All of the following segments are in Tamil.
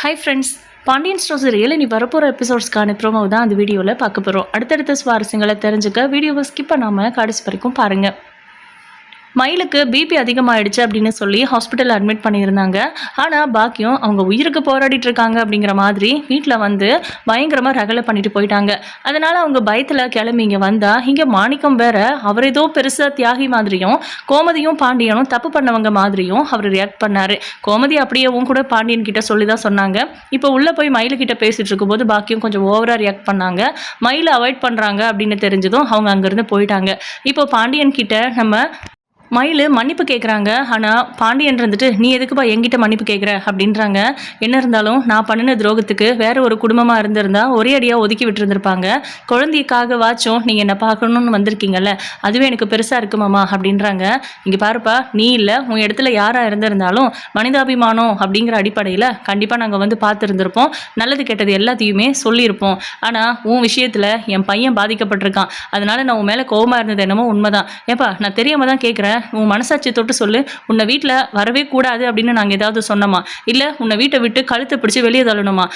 Hi friends, Pandian stores real இனி வரப்போகிற எபிசோட்ஸ்க்கான ப்ரோமோ தான் அந்த வீடியோவில் பார்க்க போகிறோம். அடுத்தடுத்த சுவாரஸ்யங்களை தெரிஞ்சுக்க வீடியோவை ஸ்கிப் பண்ணாமல் கடைசி வரைக்கும் பாருங்கள். மயிலுக்கு பிபி அதிகமாகிடுச்சு அப்படின்னு சொல்லி ஹாஸ்பிட்டலில் அட்மிட் பண்ணியிருந்தாங்க. ஆனால் பாக்கியம் அவங்க உயிருக்கு போராடிட்டு இருக்காங்க அப்படிங்கிற மாதிரி வீட்டில் வந்து பயங்கரமாக ரகலை பண்ணிட்டு போயிட்டாங்க. அதனால் அவங்க பயத்தில் கிளம்பி இங்கே வந்தால் இங்கே மாணிக்கம் வேற அவர் ஏதோ பெருசாக தியாகி மாதிரியும் கோமதியும் பாண்டியனும் தப்பு பண்ணவங்க மாதிரியும் அவர் ரியாக்ட் பண்ணார். கோமதி அப்படியே கூட பாண்டியன் கிட்ட சொல்லி தான் சொன்னாங்க. இப்போ உள்ளே போய் மயிலுக்கிட்ட பேசிகிட்டு இருக்கும்போது பாக்கியம் கொஞ்சம் ஓவராக ரியாக்ட் பண்ணாங்க. மயிலை அவாய்ட் பண்ணுறாங்க அப்படின்னு தெரிஞ்சதும் அவங்க அங்கேருந்து போயிட்டாங்க. இப்போ பாண்டியன் கிட்ட நம்ம மயில் மன்னிப்பு கேட்குறாங்க. ஆனால் பாண்டியன் இருந்துட்டு நீ எதுக்குப்பா என்கிட்ட மன்னிப்பு கேட்குற அப்படின்றாங்க. என்ன இருந்தாலும் நான் பண்ணின துரோகத்துக்கு வேற ஒரு குடும்பமாக இருந்திருந்தா ஒரே அடியாக ஒதுக்கி விட்டுருந்துருப்பாங்க. குழந்தைக்காக வாச்சும் நீங்கள் என்னை பார்க்கணுன்னு வந்திருக்கீங்கல்ல, அதுவே எனக்கு பெருசாக இருக்குமாம்மா அப்படின்றாங்க. இங்கே பாருப்பா, நீ இல்லை உன் இடத்துல யாராக இருந்திருந்தாலும் மனிதாபிமானம் அப்படிங்கிற அடிப்படையில் கண்டிப்பாக நாங்கள் வந்து பார்த்துருந்துருப்போம். நல்லது கெட்டது எல்லாத்தையுமே சொல்லியிருப்போம். ஆனால் உன் விஷயத்தில் என் பையன் பாதிக்கப்பட்டிருக்கான். அதனால் நான் உன் மேலே கோபமாக இருந்தது என்னமோ உண்மைதான். ஏப்பா நான் தெரியாமல் தான் கேட்குறேன், உன் மனசாட்சி தொட்டு சொல்லு, உன்னை வீட்டில் வரவே கூடாது அப்படின்னு நாங்கள் ஏதாவது சொன்னோமா? இல்லை உன்னை வீட்டை விட்டு கழுத்தை பிடிச்சி வெளியே தள்ளணுமா?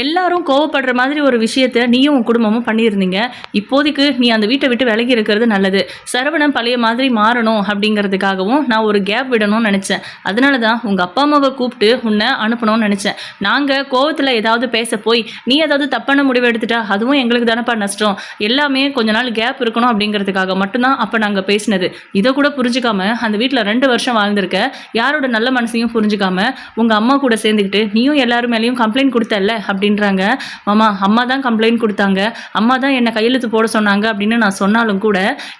எல்லாரும் கோவப்படுற மாதிரி ஒரு விஷயத்த நீயும் உன் குடும்பமும் பண்ணியிருந்தீங்க. இப்போதைக்கு நீ அந்த வீட்டை விட்டு விலகி இருக்கிறது நல்லது. சரவணன் பழைய மாதிரி மாறணும் அப்படிங்கிறதுக்காகவும் நான் ஒரு கேப் விடணும்னு நினச்சேன். அதனால தான் உங்கள் அப்பா அம்மாவை கூப்பிட்டு உன்னை அனுப்பணும்னு நினச்சேன். நாங்கள் கோவத்தில் ஏதாவது பேச போய் நீ ஏதாவது தப்பான முடிவு எடுத்துட்டா அதுவும் எங்களுக்கு தானப்பா நஷ்டம். எல்லாமே கொஞ்ச நாள் கேப் இருக்கணும் அப்படிங்கிறதுக்காக மட்டும்தான் அப்போ நாங்கள் பேசினது. இதை கூட புரிஞ்சுக்காம அந்த வீட்டில் 2 வருஷம் வாழ்ந்திருக்க, யாரோட நல்ல மனசையும் புரிஞ்சுக்காம உங்கள் அம்மா கூட சேர்ந்துக்கிட்டு நீயும் எல்லாரும் மேலேயும் கம்ப்ளைண்ட் கொடுத்தல்ல அப்படின்றாங்க. மாமா அம்மா தான் கம்ப்ளைண்ட் கொடுத்தாங்க, அம்மா தான் என்னை கையெழுத்து போட சொன்னாங்க அப்படின்னு நான் சொன்னாலும் கூட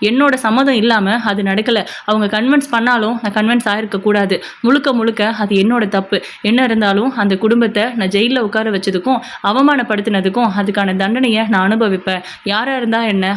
என்னோட சம்மதம் இல்லாமல் அது நடக்கலை. அவங்க கன்வின்ஸ் பண்ணாலும் நான் கன்வின்ஸ் ஆகிருக்க கூடாது. முழுக்க முழுக்க அது என்னோட தப்பு. என்ன இருந்தாலும் அந்த குடும்பத்தை நான் ஜெயிலில் உட்கார வச்சதுக்கும் அவமானப்படுத்தினதுக்கும் அதுக்கான தண்டனையை நான் அனுபவிப்பேன். யாராக இருந்தால் என்ன,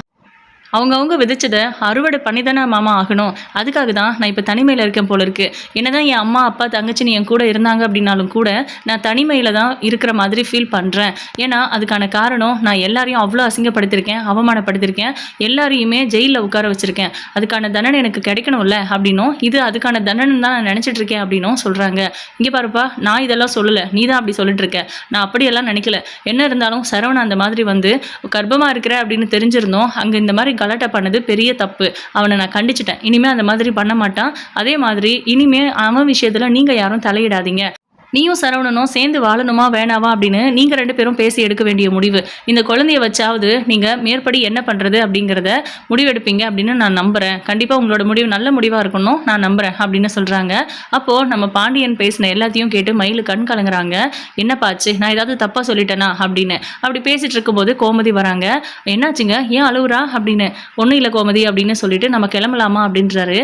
அவங்கவுங்க விதைச்சதை அறுவடை பண்ணி தானே மாமா ஆகணும். அதுக்காக தான் நான் இப்போ தனிமையில் இருக்கேன் போல இருக்கு. என்னதான் என் அம்மா அப்பா தங்கச்சின்னு என் கூட இருந்தாங்க அப்படின்னாலும் கூட நான் தனிமையில் தான் இருக்கிற மாதிரி ஃபீல் பண்ணுறேன். ஏன்னா அதுக்கான காரணம் நான் எல்லாரையும் அவ்வளோ அசிங்கப்படுத்திருக்கேன், அவமானப்படுத்திருக்கேன், எல்லாரையுமே ஜெயிலில் உட்கார வச்சுருக்கேன். அதுக்கான தண்டனை எனக்கு கிடைக்கணும்ல அப்படின்னும் இது அதுக்கான தண்டனை தான் நான் நினச்சிட்டு இருக்கேன் அப்படின்னும் சொல்கிறாங்க. இங்கே பாருப்பா, நான் இதெல்லாம் சொல்லலை, நீ தான் அப்படி சொல்லிட்டு இருக்க. நான் அப்படியெல்லாம் நினைக்கல. என்ன இருந்தாலும் சரவணன் அந்த மாதிரி வந்து கர்ப்பமாக இருக்கிற அப்படின்னு தெரிஞ்சிருந்தோம். அங்கே இந்த மாதிரி கலாட்டா பண்ணது பெரிய தப்பு. அவனை நான் கண்டிச்சிட்டேன். இனிமேல் அந்த மாதிரி பண்ண மாட்டான். அதே மாதிரி இனிமேல் அவன் விஷயத்தில் நீங்கள் யாரும் தலையிடாதீங்க. நீயும் சரவணனும் சேர்ந்து வாழணுமா வேணாவா அப்படின்னு நீங்கள் 2 பேரும் பேசி எடுக்க வேண்டிய முடிவு. இந்த குழந்தைய வச்சாவது நீங்கள் மேற்படி என்ன பண்ணுறது அப்படிங்கிறத முடிவெடுப்பீங்க அப்படின்னு நான் நம்புகிறேன். கண்டிப்பாக உங்களோட முடிவு நல்ல முடிவாக இருக்கணும் நான் நம்புகிறேன் அப்படின்னு சொல்கிறாங்க. அப்போது நம்ம பாண்டியன் பேசின எல்லாத்தையும் கேட்டு மயில் கண் கலங்குறாங்க. என்னப்பாச்சு, நான் ஏதாவது தப்பாக சொல்லிட்டேனா அப்படின்னு. அப்படி பேசிகிட்டு இருக்கும்போது கோமதி வராங்க. என்னாச்சுங்க, ஏன் அழுவுறா அப்படின்னு. ஒன்றும் இல்லை கோமதி அப்படின்னு சொல்லிட்டு நம்ம கிளம்பலாமா அப்படின்றாரு.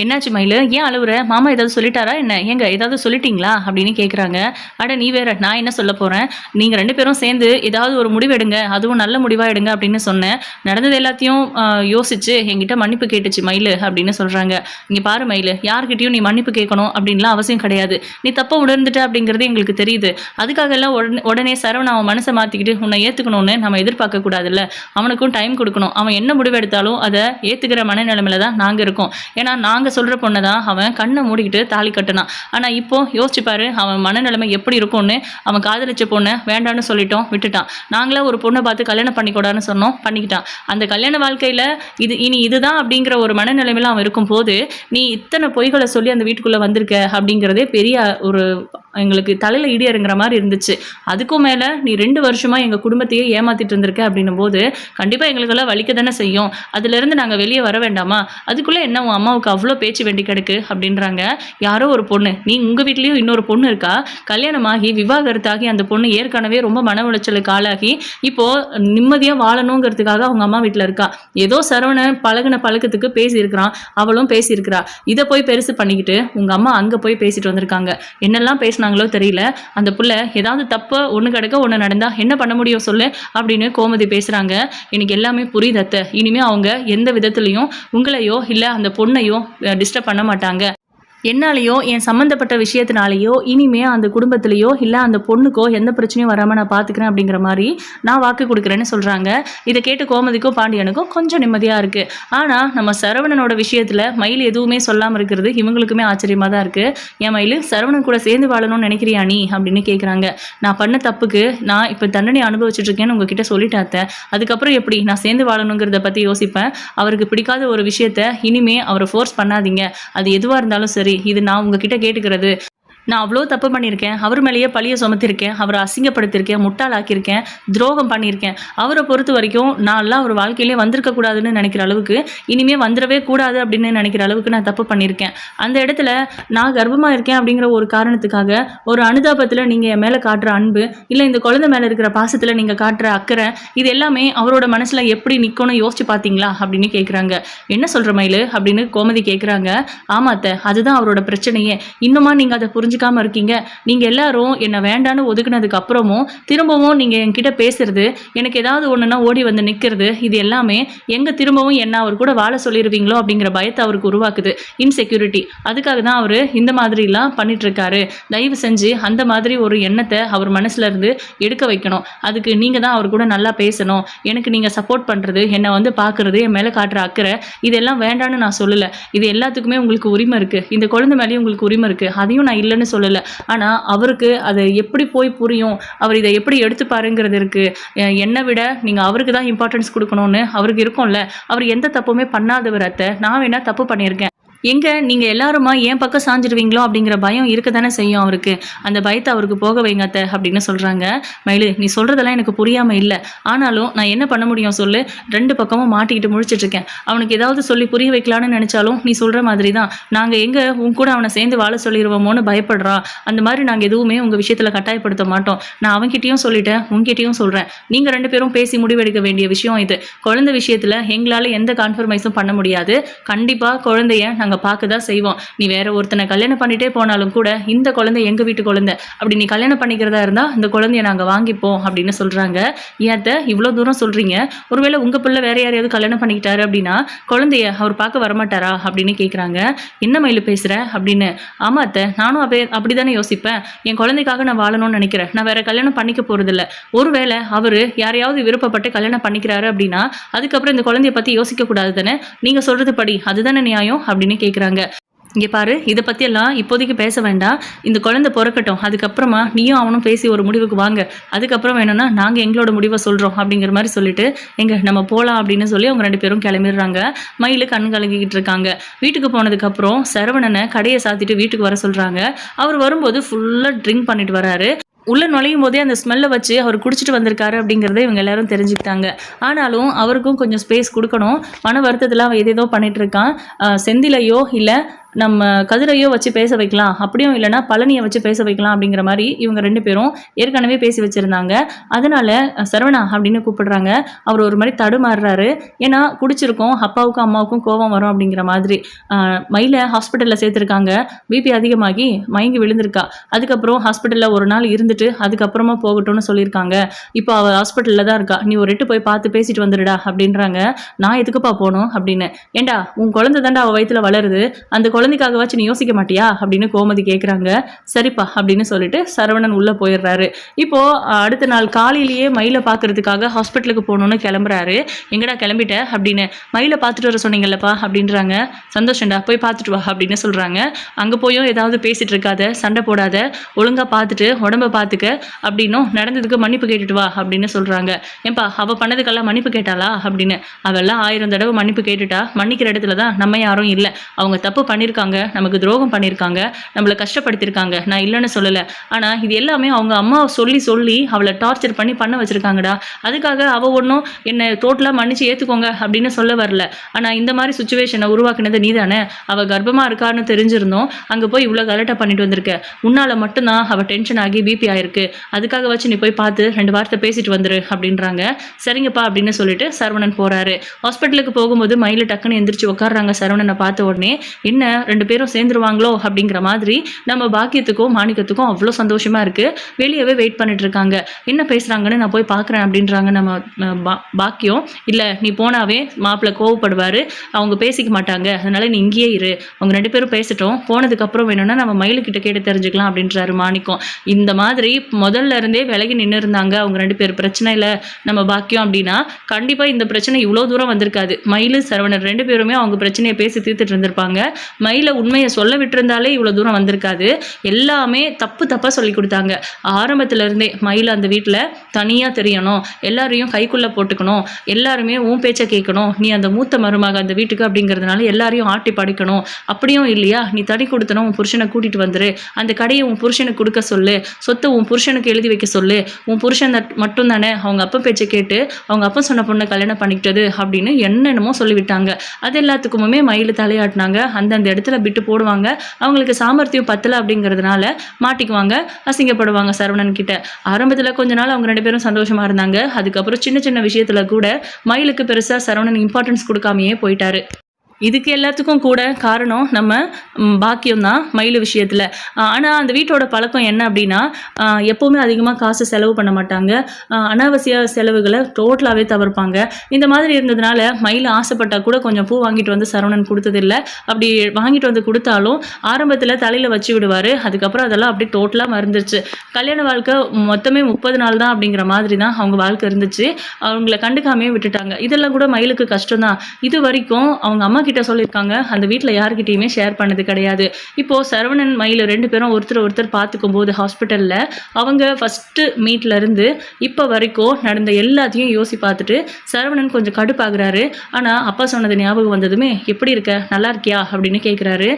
என்னாச்சு மயில், ஏன் அழுவுற? மாமா ஏதாவது சொல்லிட்டாரா என்ன? ஏங்க ஏதாவது சொல்லிட்டீங்களா அப்படின்னு கேட்குறாங்க. அட நீ வேற, நான் என்ன சொல்ல போகிறேன், நீங்கள் 2 பேரும் சேர்ந்து ஏதாவது ஒரு முடிவு எடுங்க, அதுவும் நல்ல முடிவாக எடுங்க அப்படின்னு சொன்னேன். நடந்தது எல்லாத்தையும் யோசிச்சு என்கிட்ட மன்னிப்பு கேட்டுச்சு மயில் அப்படின்னு சொல்கிறாங்க. இங்கே பாரு மயில், யார்கிட்டையும் நீ மன்னிப்பு கேட்கணும் அப்படின்லாம் அவசியம் கிடையாது. நீ தப்பை உணர்ந்துட்ட அப்படிங்கிறது எங்களுக்கு தெரியுது. அதுக்காக எல்லாம் உடனே சரவணன் அவன் மனசை மாற்றிக்கிட்டு உன்னை ஏற்றுக்கணும்னு நம்ம எதிர்பார்க்கக்கூடாதுல்ல. அவனுக்கும் டைம் கொடுக்கணும். அவன் என்ன முடிவு எடுத்தாலும் அதை ஏற்றுக்கிற மனநிலைமையில தான் நாங்கள் இருக்கோம். ஏன்னா நாங்கள் சொல்கிற பொண்ணை தான் அவன் கண்ணை மூடிக்கிட்டு தாலி கட்டினான். ஆனால் இப்போ யோசிச்சுப்பாரு அவன் மனநிலைமை எப்படி இருக்கும்னு. அவன் காதலிச்ச பொண்ணை வேண்டான்னு சொல்லிட்டோம், விட்டுட்டான். நாங்களே ஒரு பொண்ணை பார்த்து கல்யாணம் பண்ணிக்கூடாதுன்னு சொன்னோம், பண்ணிக்கிட்டான். அந்த கல்யாண வாழ்க்கையில் இனி இதுதான் அப்படிங்கிற ஒரு மனநிலைமையில் அவன் இருக்கும்போது நீ இத்தனை பொய்களை சொல்லி அந்த வீட்டுக்குள்ளே வந்திருக்க அப்படிங்கிறதே பெரிய ஒரு எங்களுக்கு தலையில் இடி இறங்குற மாதிரி இருந்துச்சு. அதுக்கும் மேலே நீ 2 வருஷமாக எங்கள் குடும்பத்தையே ஏமாற்றிட்டு இருந்திருக்க அப்படின்னும் போது கண்டிப்பாக எங்களுக்கெல்லாம் வலிக்க தானே செய்யும். அதுலேருந்து நாங்கள் வெளியே வர வேண்டாமா? அதுக்குள்ளே என்ன உன் அம்மாவுக்கு அவ்வளோ பேச்சு வேண்டி கிடக்கு அப்படின்றாங்க. யாரோ ஒரு பொண்ணு, நீ உங்கள் வீட்லேயும் இன்னொரு பொண்ணு இருக்கா, கல்யாணமாகி விவாகரத்தாகி அந்த பொண்ணு ஏற்கனவே ரொம்ப மன உளைச்சலுக்கு ஆளாகி இப்போது நிம்மதியாக வாழணுங்கிறதுக்காக அவங்க அம்மா வீட்டில் இருக்கா. ஏதோ சரவணன் பழகின பழக்கத்துக்கு பேசியிருக்கிறான், அவளும் பேசியிருக்கிறா. இதை போய் பெருசு பண்ணிக்கிட்டு உங்கள் அம்மா அங்கே போய் பேசிட்டு வந்திருக்காங்க. என்னெல்லாம் பேசினாங்களோ தெரியல. அந்த புள்ள ஏதாவது தப்பு ஒன்று கிடக்க ஒன்று நடந்தா என்ன பண்ண முடியும் சொல்லு அப்படின்னு கோமதி பேசுகிறாங்க. எனக்கு எல்லாமே புரியுது அத்தை. இனிமேல் அவங்க எந்த விதத்துலையும் உங்களையோ இல்லை அந்த பொண்ணையோ டிஸ்டர்ப் பண்ண மாட்டாங்க. என்னாலேயோ என் சம்மந்தப்பட்ட விஷயத்தினாலேயோ இனிமே அந்த குடும்பத்திலேயோ இல்லை அந்த பொண்ணுக்கோ எந்த பிரச்சனையும் வராமல் நான் பார்த்துக்கிறேன் அப்படிங்கிற மாதிரி நான் வாக்கு கொடுக்குறேன்னு சொல்கிறாங்க. இதை கேட்டு கோமதிக்கும் பாண்டியனுக்கும் கொஞ்சம் நிம்மதியாக இருக்குது. ஆனால் நம்ம சரவணனோட விஷயத்தில் மயில் எதுவுமே சொல்லாமல் இருக்கிறது இவங்களுக்குமே ஆச்சரியமாக தான் இருக்குது. என் மயில் சரவணன் கூட சேர்ந்து வாழணும்னு நினைக்கிறியா நீ அப்படின்னு கேட்குறாங்க. நான் பண்ண தப்புக்கு நான் இப்போ தண்டனை அனுபவிச்சுட்டு இருக்கேன்னு உங்ககிட்ட சொல்லிட்டாத்தேன். அதுக்கப்புறம் எப்படி நான் சேர்ந்து வாழணுங்கிறத பற்றி யோசிப்பேன். அவருக்கு பிடிக்காத ஒரு விஷயத்த இனிமே அவரை ஃபோர்ஸ் பண்ணாதீங்க. அது எதுவாக இருந்தாலும் சரி, இது நான் உங்ககிட்ட கேட்டுக்கிறது. நான் அவ்வளோ தப்பு பண்ணியிருக்கேன். அவர் மேலேயே பழியை சுமத்திருக்கேன். அவரை அசிங்கப்படுத்தியிருக்கேன், முட்டாளாக்கியிருக்கேன், துரோகம் பண்ணியிருக்கேன். அவரை பொறுத்த வரைக்கும் நான்லாம் அவர் வாழ்க்கையிலே வந்திருக்கக்கூடாதுன்னு நினைக்கிற அளவுக்கு, இனிமேல் வந்துடவே கூடாது அப்படின்னு நினைக்கிற அளவுக்கு நான் தப்பு பண்ணியிருக்கேன். அந்த இடத்துல நான் கர்ப்பமாக இருக்கேன் அப்படிங்கிற ஒரு காரணத்துக்காக ஒரு அனுதாபத்தில் நீங்கள் என் மேலே காட்டுற அன்பு, இல்லை இந்த குழந்தை மேலே இருக்கிற பாசத்தில் நீங்கள் காட்டுற அக்கறை, இது எல்லாமே அவரோட மனசில் எப்படி நிற்கணும்னு யோசிச்சு பார்த்தீங்களா அப்படின்னு கேட்குறாங்க. என்ன சொல்கிற மயில் அப்படின்னு கோமதி கேட்குறாங்க. ஆமாத்த, அதுதான் அவரோட பிரச்சனையே. இன்னுமா நீங்கள் அதை புரிஞ்சுக்காம இருக்கீங்க? நீங்க எல்லாரும் என்ன வேண்டான்னு ஒதுக்குனதுக்கு அப்புறமும் திரும்பவும் நீங்க என்கிட்ட பேசுறது, எனக்கு ஏதாவது ஒண்ணுன்னா ஓடி வந்து நிக்கிறது, இது எல்லாமே எங்க திரும்பவும் என்ன அவர் கூட வாழ சொல்லிடுவீங்களோ அப்படிங்கிற பயத்தை அவருக்கு உருவாக்குது. இன்செக்யூரிட்டி. அதுக்காக தான் அவரு இந்த மாதிரிலாம் பண்ணிட்டு இருக்காரு. தயவு செஞ்சு அந்த மாதிரி ஒரு எண்ணத்தை அவர் மனசுல இருந்து எடுக்க வைக்கணும். அதுக்கு நீங்க தான் அவர் கூட நல்லா பேசணும். எனக்கு நீங்க சப்போர்ட் பண்றது, என்னை வந்து பாக்குறது, என் மேல காட்டுற அக்கறை, இதெல்லாம் வேண்டான்னு நான் சொல்லல. இது எல்லாத்துக்குமே உங்களுக்கு உரிமை இருக்கு. இந்த குழந்தை மேலேயும் உங்களுக்கு உரிமை இருக்கு. அதையும் நான் இல்லைன்னு சொல்லலை. ஆனால் அவருக்கு அதை எப்படி போய் புரியும், அவர் இதை எப்படி எடுத்துப்பாருங்கிறது இருக்குது. என்னை விட நீங்கள் அவருக்கு தான் இம்பார்ட்டன்ஸ் கொடுக்கணும்னு அவருக்கு இருக்கும்ல. அவர் எந்த தப்புமே பண்ணாதவர் அத்தை. நான் வேணா தப்பு பண்ணியிருக்கேன். எங்கே நீங்கள் எல்லாருமா என் பக்கம் சாஞ்சிடுவீங்களோ அப்படிங்கிற பயம் இருக்க தானே செய்யும் அவருக்கு. அந்த பயத்தை அவருக்கு போக வைங்க அத்தை அப்படின்னு சொல்கிறாங்க. மயிலு, நீ சொல்கிறதெல்லாம் எனக்கு புரியாமல் இல்லை. ஆனாலும் நான் என்ன பண்ண முடியும் சொல்லு? 2 பக்கமும் மாட்டிக்கிட்டு முழிச்சிட்ருக்கேன். அவனுக்கு ஏதாவது சொல்லி புரிய வைக்கலான்னு நினச்சாலும் நீ சொல்கிற மாதிரி தான். நாங்கள் எங்கே உன் கூட அவனை சேர்ந்து வாழ சொல்லிடுவோமோன்னு பயப்படுறான். அந்த மாதிரி நாங்கள் எதுவுமே உங்கள் விஷயத்தில் கட்டாயப்படுத்த மாட்டோம். நான் அவன்கிட்டையும் சொல்லிட்டேன், உங்ககிட்டையும் சொல்கிறேன். நீங்கள் 2 பேரும் பேசி முடிவெடுக்க வேண்டிய விஷயம் இது. குழந்தை விஷயத்தில் எங்களால் எந்த கான்ஃபர்மைஸும் பண்ண முடியாது. கண்டிப்பாக குழந்தைய நாங்கள் பார்க்க தான் செய்வோம். நீ வேற ஒருத்தனை கல்யாணம் பண்ணிட்டே போனாலும் கூட இந்த குழந்தை எங்க வீட்டு குழந்தை. அப்படி நீ கல்யாணம் பண்ணிக்கிறதா இருந்தா இந்த குழந்தைய நாங்க வாங்கிப்போம் அப்படின்னு சொல்றாங்க. ஏத்த இவ்வளவு தூரம் சொல்றீங்க? ஒருவேளை உங்க பிள்ளை வேற யாரையாவது கல்யாணம் பண்ணிக்கிட்டாரு அப்படின்னா குழந்தைய அவர் பார்க்க வரமாட்டாரா அப்படின்னு கேட்குறாங்க. என்ன மயில் பேசுற அப்படின்னு. ஆமா அத்தை, நானும் அப்படிதானே யோசிப்பேன். என் குழந்தைக்காக நான் வாழணும்னு நினைக்கிறேன். நான் வேற கல்யாணம் பண்ணிக்க போறதில்ல. ஒருவேளை அவரு யாரையாவது விருப்பப்பட்டு கல்யாணம் பண்ணிக்கிறாரு அப்படின்னா அதுக்கப்புறம் இந்த குழந்தைய பத்தி யோசிக்க கூடாது தானே? நீங்க சொல்றது படி அதுதானே நியாயம் அப்படின்னு கேட்குறாங்க. இங்கே பாரு, இதை பற்றியெல்லாம் இப்போதைக்கு பேச வேண்டாம். இந்த குழந்தை பிறக்கட்டும், அதுக்கப்புறமா நீயும் அவனும் பேசி ஒரு முடிவுக்கு வாங்க. அதுக்கப்புறம் வேணும்னா நாங்கள் எங்களோட முடிவை சொல்கிறோம் அப்படிங்கிற மாதிரி சொல்லிட்டு எங்க நம்ம போகலாம் அப்படின்னு சொல்லி அவங்க 2 பேரும் கிளம்பிடுறாங்க. மயில் கண் கலங்கிக்கிட்டு இருக்காங்க. வீட்டுக்கு போனதுக்கப்புறம் சரவணனை கடையை சாத்திட்டு வீட்டுக்கு வர சொல்கிறாங்க. அவர் வரும்போது ஃபுல்லாக ட்ரிங்க் பண்ணிட்டு வராரு. உள்ளே நுழையும் போதே அந்த ஸ்மெல்லை வச்சு அவர் குடிச்சிட்டு வந்திருக்காரு அப்படிங்கிறத இவங்க எல்லாரும் தெரிஞ்சுக்கிட்டாங்க. ஆனாலும் அவருக்கும் கொஞ்சம் ஸ்பேஸ் கொடுக்கணும். மன வருத்தத்தில் அவன் ஏதேதோ பண்ணிட்டு இருக்கான். செந்திலையோ இல்லை நம்ம கதிரையோ வச்சு பேச வைக்கலாம், அப்படியும் இல்லைனா பழனியை வச்சு பேச வைக்கலாம் அப்படிங்கிற மாதிரி இவங்க 2 பேரும் ஏற்கனவே பேசி வச்சுருந்தாங்க. அதனால சரவணா அப்படின்னு கூப்பிடுறாங்க. அவர் ஒரு மாதிரி தடுமாறுறாரு. ஏன்னா குடிச்சிருக்கோம், அப்பாவுக்கும் அம்மாவுக்கும் கோபம் வரும் அப்படிங்கிற மாதிரி. மயிலை ஹாஸ்பிட்டலில் சேர்த்துருக்காங்க. பிபி அதிகமாகி மயங்கி விழுந்திருக்கா. அதுக்கப்புறம் ஹாஸ்பிட்டலில் ஒரு நாள் இருந்துட்டு அதுக்கப்புறமா போகட்டும்னு சொல்லியிருக்காங்க. இப்போ அவள் ஹாஸ்பிட்டலில் தான் இருக்கா. நீ ஒரு 8 போய் பார்த்து பேசிட்டு வந்துடுடா அப்படின்றாங்க. நான் எதுக்குப்பா போகணும் அப்படின்னு. ஏண்டா உன் குழந்தை தாண்டா அவள் வயிற்றுல வளருது, அந்த குழந்தைக்காகவாச்சும் நீ யோசிக்க மாட்டியா அப்படின்னு கோமதி கேட்குறாங்க. சரிப்பா அப்படின்னு சொல்லிட்டு சரவணன் உள்ளே போயிடுறாரு. இப்போ அடுத்த நாள் காலையிலேயே மயிலை பார்க்கறதுக்காக ஹாஸ்பிட்டலுக்கு போகணுன்னு கிளம்புறாரு. எங்கடா கிளம்பிட்ட அப்படின்னு. மயிலை பார்த்துட்டு வர சொன்னீங்கல்லப்பா அப்படின்றாங்க. சந்தோஷம்டா, போய் பார்த்துட்டு வா அப்படின்னு சொல்கிறாங்க. அங்கே போயும் ஏதாவது பேசிட்டு இருக்காத, சண்டை போடாத, ஒழுங்காக பார்த்துட்டு உடம்பை பார்த்துக்க அப்படின்னும் நடந்ததுக்கு மன்னிப்பு கேட்டுட்டு வா அப்படின்னு சொல்கிறாங்க. ஏன்பா அவள் பண்ணதுக்கெல்லாம் மன்னிப்பு கேட்டாளா அப்படின்னு. அவெல்லாம் 1000 தடவை மன்னிப்பு கேட்டுட்டா. மன்னிக்கிற இடத்துல தான் நம்ம யாரும் இல்லை. அவங்க தப்பு பண்ணியிருக்காங்க, நமக்கு துரோகம் பண்ணியிருக்காங்க, நம்மளை கஷ்டப்படுத்தியிருக்காங்க. நான் இல்லைன்னு சொல்லலை. ஆனால் இது எல்லாமே அவங்க அம்மாவை சொல்லி சொல்லி அவளை டார்ச்சர் பண்ண வச்சுருக்காங்கடா. அதுக்காக அவள் ஒன்றும் என்னை டோட்டலாக மன்னிச்சு ஏற்றுக்கோங்க அப்படின்னு சொல்ல வரல. ஆனால் இந்த மாதிரி சுச்சுவேஷனை உருவாக்குனது நீ தானே. அவள் கர்ப்பமாக இருக்கான்னு தெரிஞ்சிருந்தோம் அங்கே போய் இவ்வளோ கலட்டாக பண்ணிட்டு வந்திருக்க. உன்னால் மட்டும்தான் அவள் டென்ஷன் ஆகி பிபி ஆயிருக்கு. அதுக்காக வச்சு நீ போய் பார்த்து 2 வார்த்தை பேசிட்டு வந்துரு அப்படின்றாங்க. சரிங்கப்பா அப்படின்னு சொல்லிட்டு சரவணன் போகிறாரு. ஹாஸ்பிட்டலுக்கு போகும்போது மயில டக்குன்னு எந்திரிச்சு உட்காடுறாங்க. சரவணனை பார்த்த உடனே என்ன 2 பேரும் சேர்ந்துருவாங்களோ அப்படிங்கிற மாதிரி நம்ம பாக்கியத்துக்கும் மாணிக்கத்துக்கும் அவ்வளோ சந்தோஷமா இருக்கு. வெளியவே வெயிட் பண்ணிட்டு இருக்காங்க. என்ன பேசுறாங்கன்னு நான் போய் பார்க்குறேன் அப்படின்றாங்க நம்ம பாக்கியம். இல்லை நீ போனாவே மாப்பிள்ளை கோவப்படுவார், அவங்க பேசிக்க மாட்டாங்க, அதனால நீ இங்கேயே இரு, அவங்க 2 பேரும் பேசிட்டோம், போனதுக்கப்புறம் வேணும்னா நம்ம மயிலுக்கிட்ட கேட்டு தெரிஞ்சுக்கலாம் அப்படின்றாரு மாணிக்கம். இந்த மாதிரி முதல்ல இருந்தே விலகி நின்று இருந்தாங்க அவங்க 2 பேர் பிரச்சனை இல்லை நம்ம பாக்கியம் அப்படின்னா கண்டிப்பாக இந்த பிரச்சனை இவ்வளோ தூரம் வந்திருக்காது. மயிலு சரவணன் 2 பேருமே அவங்க பிரச்சனையை பேசி தீர்த்துட்டு இருந்திருப்பாங்க. மயிலை உண்மையை சொல்ல விட்டுருந்தாலே இவ்வளோ தூரம் வந்திருக்காது. எல்லாமே தப்பாக சொல்லி கொடுத்தாங்க. ஆரம்பத்துல இருந்தே மயில் அந்த வீட்டில் தனியாக தெரியணும், எல்லாரையும் கைக்குள்ளே போட்டுக்கணும், எல்லாருமே உன் பேச்சை கேட்கணும், நீ அந்த மூத்த மருமக அந்த வீட்டுக்கு அப்படிங்கிறதுனால எல்லாரையும் ஆட்டி படிக்கணும், அப்படியும் இல்லையா நீ தடி கொடுத்தனும் உன் புருஷனை கூட்டிகிட்டு வந்துரு, அந்த கடையை உன் புருஷனுக்கு கொடுக்க சொல்லு, சொத்தை உன் புருஷனுக்கு எழுதி வைக்க சொல்லு, உன் புருஷன் மட்டும் தானே அவங்க அப்பா பேச்சை கேட்டு அவங்க அப்பா சொன்ன பொண்ணை கல்யாணம் பண்ணிக்கிட்டது அப்படின்னு என்னென்னமோ சொல்லிவிட்டாங்க. அது எல்லாத்துக்குமே மயில் தலையாட்டினாங்க. அந்தந்த இடத்துல விட்டு போடுவாங்க. அவங்களுக்கு சாமர்த்தியம் பத்தலை அப்படிங்கிறதுனால மாட்டிக்குவாங்க, அசிங்கப்படுவாங்க சரவணன் கிட்ட. ஆரம்பத்தில் கொஞ்ச நாள் அவங்க 2 பேரும் சந்தோஷமா இருந்தாங்க. அதுக்கப்புறம் சின்ன சின்ன விஷயத்துல கூட மயிலுக்கு பெருசா சரவணன் இம்பார்ட்டன்ஸ் கொடுக்காமையே போயிட்டாரு. இதுக்கு எல்லாத்துக்கும் கூட காரணம் நம்ம பாக்கியம் தான் மயில் விஷயத்தில். ஆனால் அந்த வீட்டோட பழக்கம் என்ன அப்படின்னா எப்போவுமே அதிகமாக காசு செலவு பண்ண மாட்டாங்க, அனாவசிய செலவுகளை டோட்டலாகவே தவிர்ப்பாங்க. இந்த மாதிரி இருந்ததுனால மயில் ஆசைப்பட்டால் கூட கொஞ்சம் பூ வாங்கிட்டு வந்து சரவணன் கொடுத்ததில்லை. அப்படி வாங்கிட்டு வந்து கொடுத்தாலும் ஆரம்பத்தில் தலையில் வச்சு விடுவார். அதுக்கப்புறம் அதெல்லாம் அப்படி டோட்டலாக மறந்துருச்சு. கல்யாண வாழ்க்கை மொத்தமே 30 நாள் தான் அப்படிங்கிற மாதிரி தான் அவங்க வாழ்க்கை இருந்துச்சு. அவங்கள கண்டுக்காமே விட்டுட்டாங்க. இதெல்லாம் கூட மயிலுக்கு கஷ்டம்தான். இது வரைக்கும் அவங்க அம்மா கிட்ட சொல்லியிருக்காங்க, அந்த வீட்டில் யாருக்கிட்டையுமே ஷேர் பண்ணது கிடையாது. இப்போது சரவணன் மயில் 2 பேரும் ஒருத்தர் பார்த்துக்கும் போது ஹாஸ்பிட்டலில் அவங்க ஃபஸ்ட்டு மீட்லேருந்து இப்போ வரைக்கும் நடந்த எல்லாத்தையும் யோசி பார்த்துட்டு சரவணன் கொஞ்சம் கடுப்பாகிறாரு. ஆனால் அப்பா சொன்னது ஞாபகம் வந்ததுமே எப்படி இருக்க, நல்லா இருக்கியா அப்படின்னு கேட்குறாரு.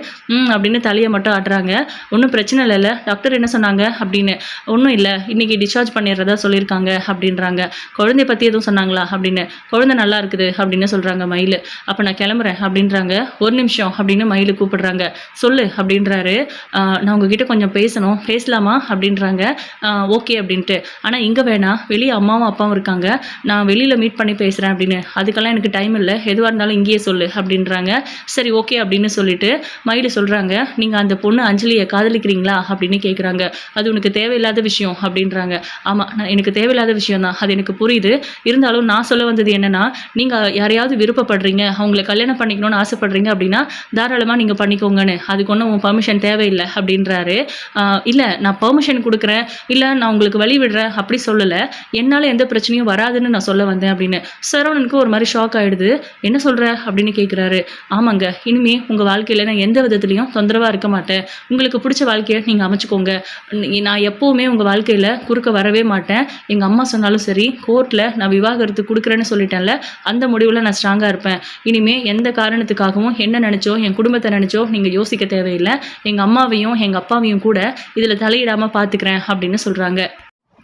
அப்படின்னு தலையை மட்டும் ஆட்டுறாங்க. ஒன்றும் பிரச்சனை இல்லைல்ல, டாக்டர் என்ன சொன்னாங்க அப்படின்னு. ஒன்றும் இல்லை, இன்றைக்கி டிஸ்சார்ஜ் பண்ணிடுறதா சொல்லியிருக்காங்க அப்படின்றாங்க. குழந்தைய பற்றி எதுவும் சொன்னாங்களா அப்படின்னு. குழந்தை நல்லா இருக்குது அப்படின்னு சொல்கிறாங்க மயில். அப்போ நான் கிளம்புறேன் அப்படின்றாங்க. ஒரு நிமிஷம் அப்படின்னு மயில் கூப்பிடுறாங்க. சொல்லு அப்படின்றாரு. நான் உங்ககிட்ட கொஞ்சம் பேசலாமா அப்படின்றாங்க. ஓகே அப்படின்ட்டு. ஆனால் இங்கே வேணாம், வெளியே அம்மாவும் அப்பாவும் இருக்காங்க, நான் வெளியில் மீட் பண்ணி பேசுகிறேன் அப்படின்னு. அதுக்கெல்லாம் எனக்கு டைம் இல்லை, எதுவாக இருந்தாலும் இங்கேயே சொல்லு அப்படின்றாங்க. சரி ஓகே அப்படின்னு சொல்லிட்டு மயில் சொல்கிறாங்க, நீங்கள் அந்த பொண்ணு அஞ்சலியை காதலிக்கிறீங்களா அப்படின்னு கேட்குறாங்க. அது உனக்கு தேவையில்லாத விஷயம் அப்படின்றாங்க. ஆமாம், எனக்கு தேவையில்லாத விஷயம் தான், அது எனக்கு புரியுது. இருந்தாலும் நான் சொல்ல வந்தது என்னென்னா, நீங்கள் யாரையாவது விருப்பப்படுறீங்க, அவங்கள கல்யாணம் பண்ணிக்கணும்னு ஆசைப்படுறீங்க அப்படின்னா தாராளமாக நீங்கள் பண்ணிக்கோங்கன்னு, அதுக்கு ஒன்றும் உன் பர்மிஷன் தேவையில்லை அப்படின்றாரு. இல்லை நான் பர்மிஷன் கொடுக்குறேன், இல்லை நான் உங்களுக்கு வழி விடுறேன் அப்படி சொல்லலை, என்னால் எந்த பிரச்சனையும் வராதுன்னு நான் சொல்ல வந்தேன் அப்படின்னு. சரவணனுக்கு ஒரு மாதிரி ஷாக் ஆகிடுது. என்ன சொல்கிற அப்படின்னு கேட்குறாரு. ஆமாங்க, இனிமே உங்கள் வாழ்க்கையில் நான் எந்த விதத்துலையும் தொந்தரவாக இருக்க மாட்டேன், உங்களுக்கு பிடிச்ச வாழ்க்கையை நீங்கள் அமைச்சுக்கோங்க, நான் எப்போவுமே உங்கள் வாழ்க்கையில் குறுக்க வரவே மாட்டேன், எங்கள் அம்மா சொன்னாலும் சரி, கோர்ட்டில் நான் விவாகரத்து கொடுக்குறேன்னு சொல்லிட்டேன்ல, அந்த முடிவில் நான் ஸ்ட்ராங்காக இருப்பேன். இனிமேல் எந்த காரணத்துக்காகவும் என்ன நினச்சோ என் குடும்பத்தை நினச்சோ நீங்கள் யோசிக்க தேவையில்லை, எங்கள் அம்மாவையும் எங்கள் அப்பாவையும் கூட இதில் தலையிடாமல் பார்த்துக்கிறேன் அப்படின்னு சொல்கிறாங்க.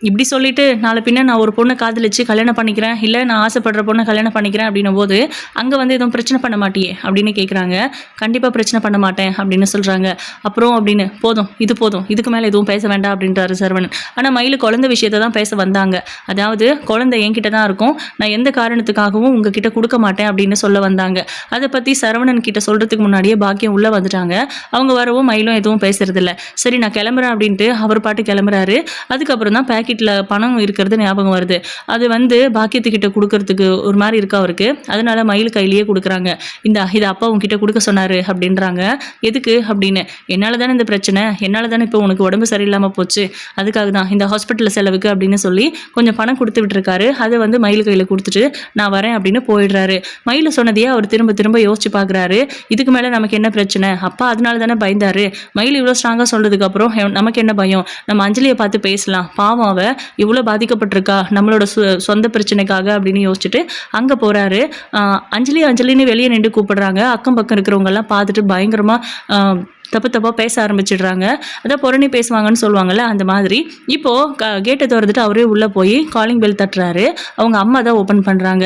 இப்படி சொல்லிட்டு நாளை பின்ன நான் ஒரு பொண்ணை காதலிச்சு கல்யாணம் பண்ணிக்கிறேன், இல்லை நான் ஆசைப்படுற பொண்ணை கல்யாணம் பண்ணிக்கிறேன் அப்படின்னும் போது அங்கே வந்து எதுவும் பிரச்சனை பண்ண மாட்டியே அப்படின்னு கேட்குறாங்க. கண்டிப்பாக பிரச்சனை பண்ண மாட்டேன் அப்படின்னு சொல்கிறாங்க. அப்புறம் அப்படின்னு போதும், இது போதும், இதுக்கு மேலே எதுவும் பேச வேண்டாம் அப்படின்றாரு சரவணன். ஆனால் மயில் குழந்தை விஷயத்தை தான் பேச வந்தாங்க. அதாவது குழந்தை என்கிட்ட தான் இருக்கும், நான் எந்த காரணத்துக்காகவும் உங்ககிட்ட கொடுக்க மாட்டேன் அப்படின்னு சொல்ல வந்தாங்க. அதை பற்றி சரவணன் கிட்ட சொல்கிறதுக்கு முன்னாடியே பாக்கியம் உள்ளே வந்துட்டாங்க. அவங்க வரவும் மயிலும் எதுவும் பேசுறதில்ல. சரி நான் கிளம்புறேன் அப்படின்ட்டு அவர் பாட்டு கிளம்புறாரு. அதுக்கப்புறம் தான் பேக்கெட்டில் பணம் இருக்கிறது ஞாபகம் வருது. அது வந்து பாக்கியத்துக்கிட்ட கொடுக்கறதுக்கு ஒரு மாதிரி இருக்கா அவருக்கு. அதனால மயில் கையிலேயே கொடுக்குறாங்க. இதை அப்பா உங்ககிட்ட கொடுக்க சொன்னார் அப்படின்றாங்க. எதுக்கு அப்படின்னு. என்னால் தானே இந்த பிரச்சனை, என்னால் தானே இப்போ உனக்கு உடம்பு சரியில்லாமல் போச்சு, அதுக்காக தான் இந்த ஹாஸ்பிட்டல் செலவுக்கு அப்படின்னு சொல்லி கொஞ்சம் பணம் கொடுத்து விட்டுருக்காரு. அதை வந்து மயில் கையில் கொடுத்துட்டு நான் வரேன் அப்படின்னு போயிடுறாரு. மயில் சொன்னதையே அவர் திரும்ப திரும்ப யோசிச்சு பார்க்குறாரு. இதுக்கு மேலே நமக்கு என்ன பிரச்சனை, அப்பா அதனால தானே பயந்தாரு, மயில் இவ்வளோ ஸ்ட்ராங்காக சொல்கிறதுக்கப்புறம் நமக்கு என்ன பயம், நம்ம அஞ்சலியை பார்த்து பேசலாம், பாவம் அவ இவ்வளோ பாதிக்கப்பட்டிருக்கா நம்மளோட சொந்த பிரச்சனைக்காக அப்படின்னு யோசிச்சுட்டு அங்கே போகிறாரு. அஞ்சலின்னு வெளியே நின்று கூப்பிடுறாங்க. அக்கம் பக்கம் இருக்கிறவங்கெல்லாம் பார்த்துட்டு பயங்கரமாக தப்பு தப்பாக பேச ஆரம்பிச்சிடுறாங்க. அதான் புரணி பேசுவாங்கன்னு சொல்லுவாங்கள்ல, அந்த மாதிரி. இப்போது கேட்டை திறந்துட்டு அவரே உள்ளே போய் காலிங் பெல் தட்டுறாரு. அவங்க அம்மா தான் ஓப்பன் பண்ணுறாங்க.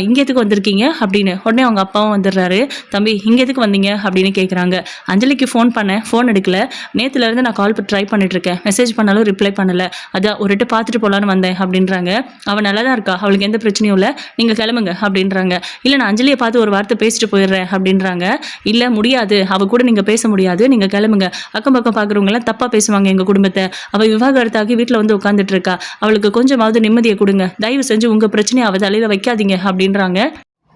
இங்கே எதுக்கு வந்திருக்கீங்க அப்படின்னு. உடனே அவங்க அப்பாவும் வந்துடுறாரு. தம்பி இங்கே எதுக்கு வந்தீங்க அப்படின்னு கேட்குறாங்க. அஞ்சலிக்கு ஃபோன் பண்ணேன், ஃபோன் எடுக்கல. நேற்றுலேருந்து நான் கால் ட்ரை பண்ணிட்டுருக்கேன், மெசேஜ் பண்ணாலும் ரிப்ளை பண்ணலை, அதான் ஒரு வாட்டி பார்த்துட்டு போகலான்னு வந்தேன் அப்படின்றாங்க. அவள் நல்லா தான் இருக்கா, அவளுக்கு எந்த பிரச்சனையும் இல்லை, நீங்கள் கிளம்புங்க அப்படின்றாங்க. இல்லை நான் அஞ்சலியை பார்த்து ஒரு வார்த்தை பேசிட்டு போயிடுறேன் அப்படின்றாங்க. இல்லை முடியாது, அவள் கூட நீங்கள் பேச முடியாது, நீங்கள் கிளம்புங்க. அக்கம் பக்கம் பார்க்குறவங்களாம் தப்பாக பேசுவாங்க எங்கள் குடும்பத்தை. அவள் விவாகரத்தாகி வீட்டில் வந்து உட்காந்துட்டு இருக்கா, அவளுக்கு கொஞ்சமாவது நிம்மதியை கொடுங்க, தயவு செஞ்சு உங்கள் பிரச்சனையை அவள் தலையில் வைக்காதீங்க அப்படின்றாங்க.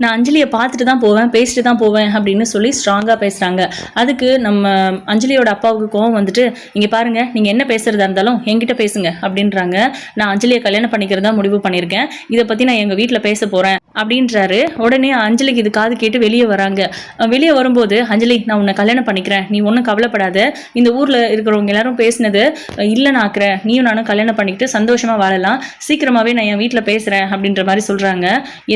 நான் அஞ்சலியை பார்த்துட்டு தான் போவேன், பேசிட்டு தான் போவேன் அப்படின்னு சொல்லி ஸ்ட்ராங்காக பேசுகிறாங்க. அதுக்கு நம்ம அஞ்சலியோட அப்பாவுக்கு கோவம் வந்துட்டு, இங்கே பாருங்கள், நீங்கள் என்ன பேசுகிறதா இருந்தாலும் என்கிட்ட பேசுங்க அப்படின்றாங்க. நான் அஞ்சலியை கல்யாணம் பண்ணிக்கிறதா முடிவு பண்ணியிருக்கேன், இதை பற்றி நான் எங்கள் வீட்டில் பேச போகிறேன் அப்படின்றாரு. உடனே அஞ்சலிக்கு இது காது கேட்டு வெளியே வராங்க. வெளியே வரும்போது, அஞ்சலி நான் உன்னை கல்யாணம் பண்ணிக்கிறேன், நீ ஒன்றும் கவலைப்படாத, இந்த ஊரில் இருக்கிறவங்க எல்லாரும் பேசினது இல்லை நாக்குறேன், நீயும் நானும் கல்யாணம் பண்ணிக்கிட்டு சந்தோஷமாக வாழலாம், சீக்கிரமாகவே நான் என் வீட்டில் பேசுகிறேன் அப்படின்ற மாதிரி சொல்கிறாங்க.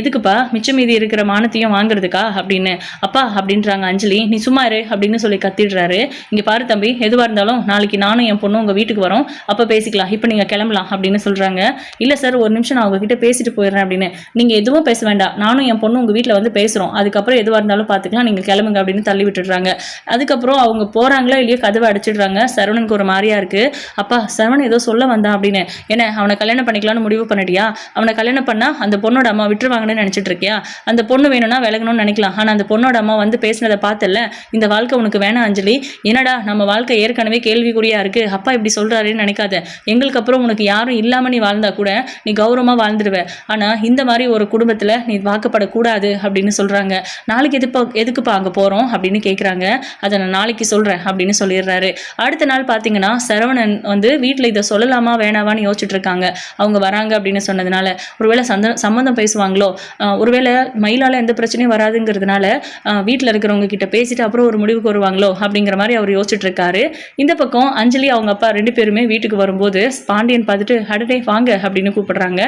எதுக்குப்பா, மிச்சம் மீதி இருக்கிற மானத்தையும் வாங்குறதுக்கா அப்படின்னு. அப்பா அப்படின்றாங்க அஞ்சலி. நீ சும்மா இரு அப்படின்னு சொல்லி கத்திடுறாரு. இங்கே பாரு தம்பி, எதுவாக இருந்தாலும் நாளைக்கு நானும் என் பொண்ணும் உங்கள் வீட்டுக்கு வரோம், அப்போ பேசிக்கலாம், இப்போ நீங்கள் கிளம்பலாம் அப்படின்னு சொல்கிறாங்க. இல்லை சார், ஒரு நிமிஷம் நான் உங்ககிட்ட பேசிட்டு போயிடுறேன் அப்படின்னு. நீங்கள் எதுவும் பேச வேண்டாம், நானும் என் பொண்ணு உங்கள் வீட்டில் வந்து பேசுகிறோம், அதுக்கப்புறம் எதுவாக இருந்தாலும் பார்த்துக்கலாம், நீங்கள் கிளம்புங்க அப்படின்னு தள்ளி விட்டுடுறாங்க. அதுக்கப்புறம் அவங்க போகிறாங்களோ இல்லையோ கதவை அடிச்சிடுறாங்க. சரவணனுக்கு ஒரு மாதிரியா இருக்குது. அப்பா சரவணன் ஏதோ சொல்ல வந்தான் அப்படின்னு. என்ன அவனை கல்யாணம் பண்ணிக்கலாம்னு முடிவு பண்ணிட்டியா? அவனை கல்யாணம் பண்ணால் அந்த பொண்ணோட அம்மா விட்டுருவாங்கன்னு நினச்சிட்டு இருக்கியா? அந்த பொண்ணு வேணும்னா விலகணும்னு நினைக்கலாம், ஆனால் அந்த பொண்ணோட அம்மா வந்து பேசினதை பார்த்தல, இந்த வாழ்க்கை உனக்கு வேணாம் அஞ்சலி. என்னடா நம்ம வாழ்க்கை ஏற்கனவே கேள்விக்குறியா இருக்கு, அப்பா இப்படி சொல்றாருன்னு நினைக்காத. எங்களுக்கு அப்புறம் உனக்கு யாரும் இல்லாமல் நீ வாழ்ந்தா கூட நீ கௌரவமாக வாழ்ந்துடுவ, ஆனால் இந்த மாதிரி ஒரு குடும்பத்தில் நீ வாக்கப்படக்கூடாது அப்படின்னு சொல்கிறாங்க. நாளைக்கு எதுக்குப்பா அங்கே போகிறோம் அப்படின்னு கேட்குறாங்க. அதை நான் நாளைக்கு சொல்கிறேன் அப்படின்னு சொல்லிடுறாரு. அடுத்த நாள் பார்த்தீங்கன்னா சரவணன் வந்து வீட்டில் இதை சொல்லலாமா வேணாவான்னு யோசிச்சுட்டு இருக்காங்க. அவங்க வராங்க அப்படின்னு சொன்னதுனால ஒருவேளை சம்மந்தம் பேசுவாங்களோ, ஒருவேளை மயிலால் எந்த பிரச்சனையும் வராதுங்கிறதுனால வீட்டில் இருக்கிறவங்க கிட்ட பேசிட்டு அப்புறம் ஒரு முடிவுக்கு வருவாங்களோ அப்படிங்கிற மாதிரி அவர் யோசிச்சுட்டு இருக்காரு. இந்த பக்கம் அஞ்சலி அவங்க அப்பா 2 பேருமே வீட்டுக்கு வரும்போது பாண்டியன் பார்த்துட்டு அடடே வாங்க அப்படின்னு கூப்பிடுறாங்க.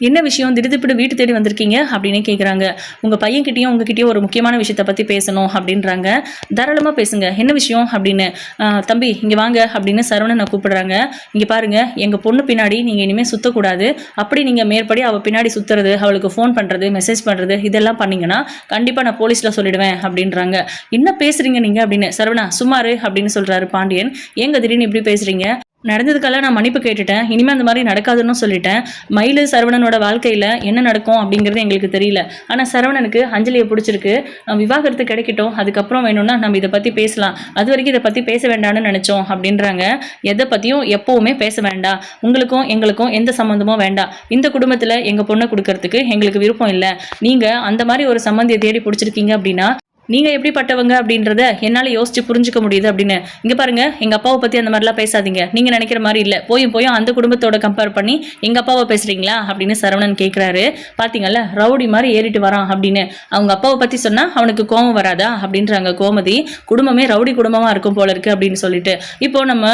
என்ன விஷயம், திடுதிப்பிடு வீட்டு தேடி வந்திருக்கீங்க அப்படின்னு கேட்குறாங்க. உங்கள் பையன்கிட்டையும் உங்ககிட்டயும் ஒரு முக்கியமான விஷயத்தை பற்றி பேசணும் அப்படின்றாங்க. தாராளமாக பேசுங்க, என்ன விஷயம் அப்படின்னு. தம்பி இங்கே வாங்க அப்படின்னு சரவணனை கூப்பிடுறாங்க. இங்கே பாருங்கள், எங்கள் பொண்ணு பின்னாடி நீங்கள் இனிமேல் சுற்றக்கூடாது, அப்படி நீங்கள் மேற்படி அவள் பின்னாடி சுற்றுறது, அவளுக்கு ஃபோன் பண்ணுறது, மெசேஜ் பண்ணுறது, இதெல்லாம் பண்ணிங்கன்னா கண்டிப்பாக நான் போலீஸில் சொல்லிடுவேன் அப்படின்றாங்க. என்ன பேசுகிறீங்க நீங்கள் அப்படின்னு. சரவணா சும்மாரு அப்படின்னு சொல்கிறாரு பாண்டியன். ஏங்க திடீர்னு இப்படி பேசுகிறீங்க? நடந்ததுக்கெல்லாம் நான் மன்னிப்பு கேட்டுட்டேன், இனிமேல் அந்த மாதிரி நடக்காதுன்னு சொல்லிட்டேன். மயிலு சரவணனோட வாழ்க்கையில் என்ன நடக்கும் அப்படிங்கிறது எங்களுக்கு தெரியல, ஆனால் சரவணனுக்கு அஞ்சலியை பிடிச்சிருக்கு, விவாகரத்து கிடைக்கட்டும், அதுக்கப்புறம் வேணும்னா நம்ம இதை பற்றி பேசலாம், அது வரைக்கும் இதை பற்றி பேச வேண்டாம்னு நினச்சோம் அப்படின்றாங்க. எதை பற்றியும் எப்போவுமே பேச வேண்டாம், உங்களுக்கும் எங்களுக்கும் எந்த சம்மந்தமும் வேண்டாம், இந்த குடும்பத்தில் எங்கள் பொண்ணை கொடுக்கறதுக்கு எங்களுக்கு விருப்பம் இல்லை, நீங்கள் அந்த மாதிரி ஒரு சம்மந்தியை தேடி பிடிச்சிருக்கீங்க அப்படின்னா நீங்கள் எப்படிப்பட்டவங்க அப்படின்றத என்னால் யோசிச்சு புரிஞ்சுக்க முடியுது அப்படின்னு. இங்கே பாருங்கள், எங்கள் அப்பாவை பற்றி அந்த மாதிரிலாம் பேசாதீங்க, நீங்கள் நினைக்கிற மாதிரி இல்லை, போயும் அந்த குடும்பத்தோட கம்பேர் பண்ணி எங்கள் அப்பாவை பேசுகிறீங்களா அப்படின்னு சரவணன் கேட்குறாரு. பார்த்தீங்கல்ல ரவுடி மாதிரி ஏறிட்டு வரான் அப்படின்னு. அவங்க அப்பாவை பற்றி சொன்னால் அவனுக்கு கோபம் வராதா அப்படின்றாங்க கோமதி. குடும்பமே ரவுடி குடும்பமாக இருக்கும் போல இருக்குது அப்படின்னு சொல்லிட்டு. இப்போது நம்ம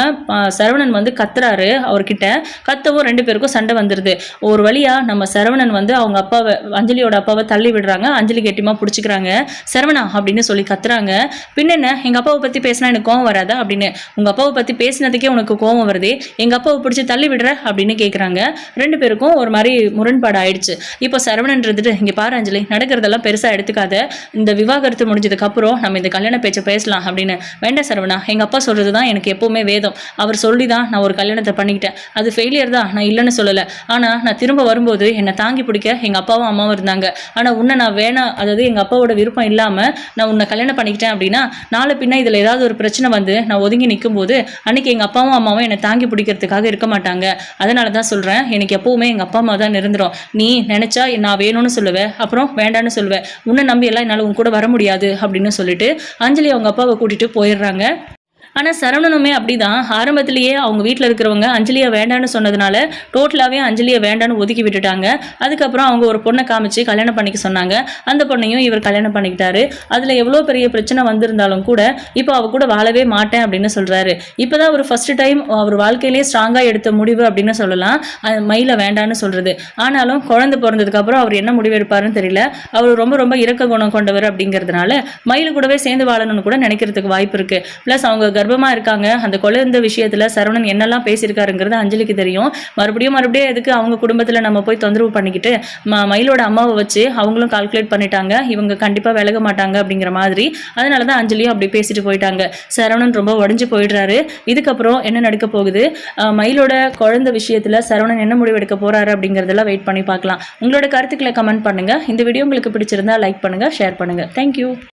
சரவணன் வந்து கத்துறாரு, அவர்கிட்ட கத்தவும் 2 பேருக்கும் சண்டை வந்துடுது. ஒரு வழியாக நம்ம சரவணன் வந்து அவங்க அப்பாவை, அஞ்சலியோட அப்பாவை தள்ளி விடுறாங்க. அஞ்சலி கெட்டியமாக பிடிச்சிக்கிறாங்க. சரவணா அப்படின்னு சொல்லி கத்துறாங்க. பின்ன என்ன, எங்க அப்பாவை பத்தி பேசினா எனக்கு கோவம் வராதா அப்படின்னு. உங்க அப்பாவை பத்தி பேசினதுக்கே உனக்கு கோவம் வருது, எங்க அப்பாவை பிடிச்சி தள்ளி விடுற அப்படின்னு கேட்குறாங்க. 2 பேருக்கும் ஒரு மாதிரி முரண்பாடு ஆயிடுச்சு. இப்போ சரவணன் இருந்துட்டு, இங்க பாரு அஞ்சலி, நடக்கிறதெல்லாம் பெருசா எடுத்துக்காத, இந்த விவாகரத்து முடிஞ்சதுக்கு அப்புறம் நம்ம இந்த கல்யாண பேச்சை பேசலாம் அப்படின்னு. வேண்டாம் சரவணா, எங்க அப்பா சொல்றதுதான் எனக்கு எப்பவுமே வேதம், அவர் சொல்லி தான் நான் ஒரு கல்யாணத்தை பண்ணிக்கிட்டேன், அது ஃபெயிலியர் தான், நான் இல்லைன்னு சொல்லலை, ஆனா நான் திரும்ப வரும்போது என்னை தாங்கி பிடிக்க எங்க அப்பாவும் அம்மாவும் இருந்தாங்க, ஆனா உன்னை நான் வேணாம், அதாவது எங்க அப்பாவோட விருப்பம் இல்லாம நான் உன்னை கல்யாணம் பண்ணிக்கிட்டேன் அப்படின்னா நாளை பின்ன இதில் ஏதாவது ஒரு பிரச்சனை வந்து நான் ஒதுங்கி நிற்கும் போது அன்னைக்கு எங்கள் அப்பாவும் அம்மாவும் என்னை தாங்கி பிடிக்கிறதுக்காக இருக்க மாட்டாங்க. அதனால தான் சொல்கிறேன், எனக்கு எப்போவுமே எங்கள் அப்பா அம்மா தான் நிரந்தரம். நீ நினச்சா நான் வேணும்னு சொல்லுவேன், அப்புறம் வேண்டான்னு சொல்லுவேன், உன்னை நம்பி எல்லாம் என்னால் உன் கூட வர முடியாது அப்படின்னு சொல்லிட்டு அஞ்சலி அவங்க அப்பாவை கூட்டிகிட்டு போயிடுறாங்க. ஆனால் சரவணனுமே அப்படிதான் ஆரம்பத்திலேயே அவங்க வீட்டில் இருக்கிறவங்க அஞ்சலியை வேண்டான்னு சொன்னதுனால டோட்டலாகவே அஞ்சலியை வேண்டான்னு ஒதுக்கி விட்டுட்டாங்க. அதுக்கப்புறம் அவங்க ஒரு பொண்ணை காமிச்சு கல்யாணம் பண்ணிக்க சொன்னாங்க. அந்த பொண்ணையும் இவர் கல்யாணம் பண்ணிக்கிட்டாரு. அதில் எவ்வளோ பெரிய பிரச்சனை வந்திருந்தாலும் கூட இப்போ அவ கூட வாழவே மாட்டேன் அப்படின்னு சொல்கிறாரு. இப்போ தான் ஒரு ஃபர்ஸ்ட் டைம் அவர் வாழ்க்கையிலேயே ஸ்ட்ராங்காக எடுத்த முடிவு அப்படின்னு சொல்லலாம் மயிலை வேண்டான்னு சொல்கிறது. ஆனாலும் குழந்தை பிறந்ததுக்கப்புறம் அவர் என்ன முடிவு எடுப்பாருன்னு தெரியல. அவர் ரொம்ப ரொம்ப இரக்க குணம் கொண்டவர் அப்படிங்கிறதுனால மயிலு கூடவே சேர்ந்து வாழணும்னு கூட நினைக்கிறதுக்கு வாய்ப்பு இருக்குது. ப்ளஸ் அவங்க கர்ப்பமா இருக்காங்க. அந்த குழந்தை விஷயத்துல சரவணன் என்னெல்லாம் பேசியிருக்காருங்கிறது அஞ்சலிக்கு தெரியும். மறுபடியும் எதுக்கு அவங்க குடும்பத்துல நம்ம போய் தொந்தரவு பண்ணிக்கிட்டு மயிலோட அம்மாவை வச்சு அவங்களும் கால்குலேட் பண்ணிட்டாங்க. இவங்க கண்டிப்பா விலக மாட்டாங்க அப்படிங்கிற மாதிரி. அதனாலதான் அஞ்சலியும் அப்படி பேசிட்டு போயிட்டாங்க. சரவணன் ரொம்ப உடஞ்சு போயிடுறாரு. இதுக்கப்புறம் என்ன நடக்க போகுது, மயிலோட குழந்தை விஷயத்துல சரவணன் என்ன முடிவு எடுக்க போறாரு அப்படிங்கறதெல்லாம் வெயிட் பண்ணி பார்க்கலாம். உங்களோட கருத்துக்களை கமெண்ட் பண்ணுங்க. இந்த வீடியோ உங்களுக்கு பிடிச்சிருந்தா லைக் பண்ணுங்க, ஷேர் பண்ணுங்க. தேங்க்யூ.